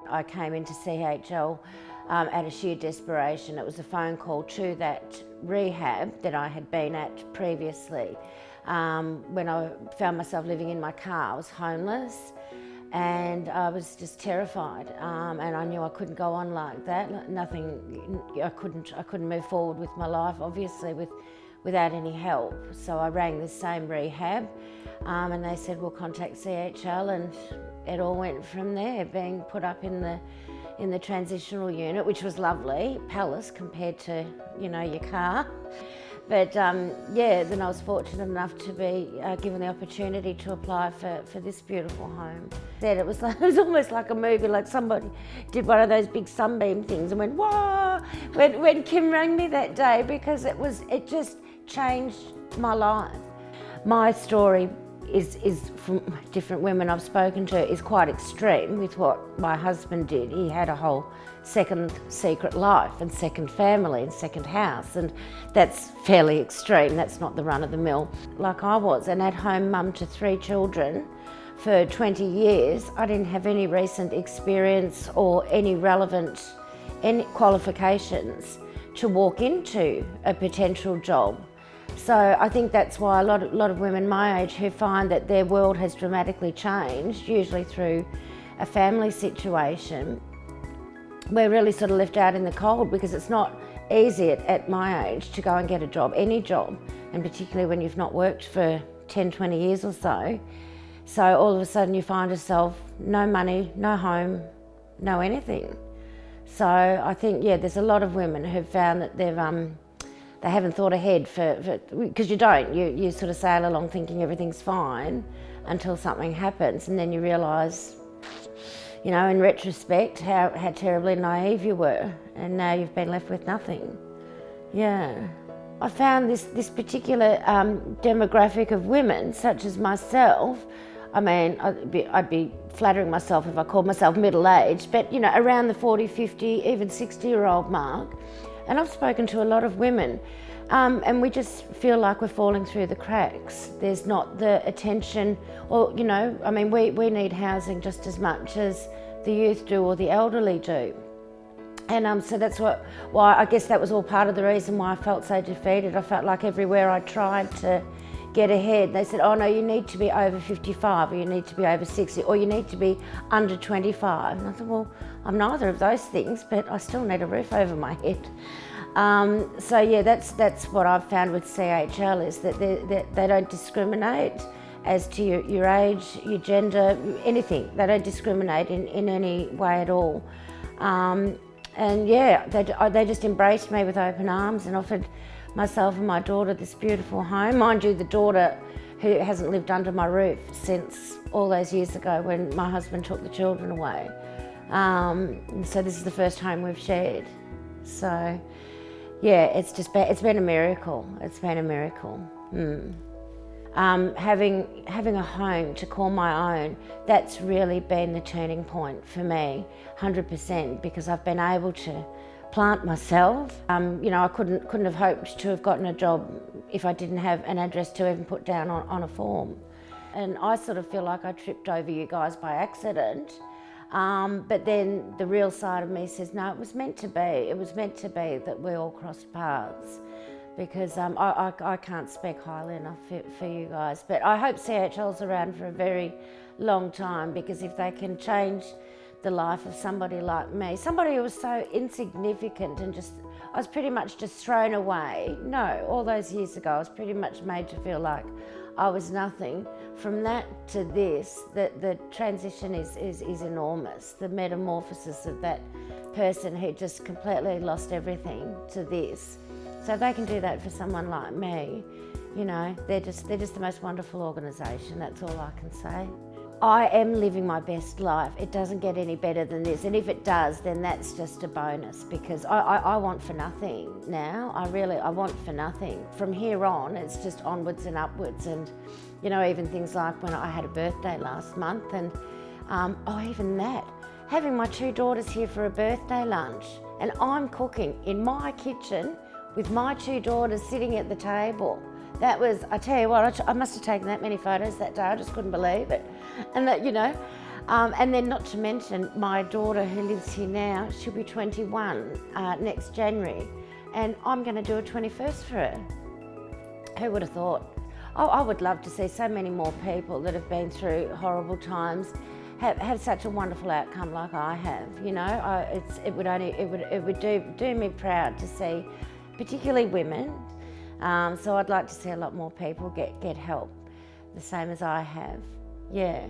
I came into CHL out of sheer desperation. It was a phone call to that rehab that I had been at previously. When I found myself living in my car, I was homeless and I was just terrified, and I knew I couldn't go on like that. Nothing, I couldn't move forward with my life, obviously, without any help. So I rang this same rehab, and they said, we'll contact CHL, and it all went from there, being put up in the transitional unit, which was lovely, palace compared to, you know, your car. But yeah, then I was fortunate enough to be given the opportunity to apply for this beautiful home. Then it was almost like a movie, like somebody did one of those big sunbeam things and went, whoa, when Kim rang me that day, because it just changed my life. My story is from different women I've spoken to is quite extreme with what my husband did. He had a whole second secret life and second family and second house, and that's fairly extreme. That's not the run of the mill. Like I was an at-home mum to 3 children for 20 years. I didn't have any recent experience or any relevant qualifications to walk into a potential job. So I think that's why a lot of women my age who find that their world has dramatically changed, usually through a family situation, we're really sort of left out in the cold, because it's not easy at my age to go and get a job, any job, and particularly when you've not worked for 10, 20 years or so. So all of a sudden you find yourself no money, no home, no anything. So I think, yeah, there's a lot of women who've found that they haven't thought ahead because you don't. You sort of sail along thinking everything's fine until something happens, and then you realise, you know, in retrospect, how terribly naive you were, and now you've been left with nothing. Yeah. I found this particular demographic of women, such as myself, I mean, I'd be flattering myself if I called myself middle-aged, but, you know, around the 40, 50, even 60-year-old mark. And I've spoken to a lot of women, and we just feel like we're falling through the cracks. There's not the attention, or, you know, I mean, we need housing just as much as the youth do or the elderly do. And so that's why I guess that was all part of the reason why I felt so defeated. I felt like everywhere I tried to get ahead, they said, oh no, you need to be over 55, or you need to be over 60, or you need to be under 25. And I thought, well, I'm neither of those things, but I still need a roof over my head. So yeah, that's what I've found with CHL, is that they don't discriminate as to your age, your gender, anything. They don't discriminate in any way at all. And yeah, they just embraced me with open arms and offered myself and my daughter this beautiful home. Mind you, the daughter who hasn't lived under my roof since all those years ago when my husband took the children away. So this is the first home we've shared. So yeah, it's been a miracle. It's been a miracle. Having a home to call my own, that's really been the turning point for me, 100%, because I've been able to plant myself. You know, I couldn't have hoped to have gotten a job if I didn't have an address to even put down on a form. And I sort of feel like I tripped over you guys by accident. But then the real side of me says, no, it was meant to be. It was meant to be that we all crossed paths, because I can't speak highly enough for you guys. But I hope CHL's around for a very long time, because if they can change the life of somebody like me, somebody who was so insignificant and I was pretty much just thrown away. No, all those years ago, I was pretty much made to feel like I was nothing. From that to this, the transition is enormous. The metamorphosis of that person who just completely lost everything to this. So if they can do that for someone like me, you know, they're just the most wonderful organisation. That's all I can say. I am living my best life. It doesn't get any better than this, and if it does, then that's just a bonus, because I want for nothing now. I want for nothing. From here on, it's just onwards and upwards. And, you know, even things like when I had a birthday last month, and even that, having my 2 daughters here for a birthday lunch, and I'm cooking in my kitchen with my 2 daughters sitting at the table. That was, I tell you what, I must have taken that many photos that day. I just couldn't believe it. And that, you know, And then not to mention my daughter who lives here now, she'll be 21 next January, and I'm going to do a 21st for her. Who would have thought? Oh, I would love to see so many more people that have been through horrible times have such a wonderful outcome like I have. You know, it would do me proud to see, particularly women. So I'd like to see a lot more people get help, the same as I have. Yeah.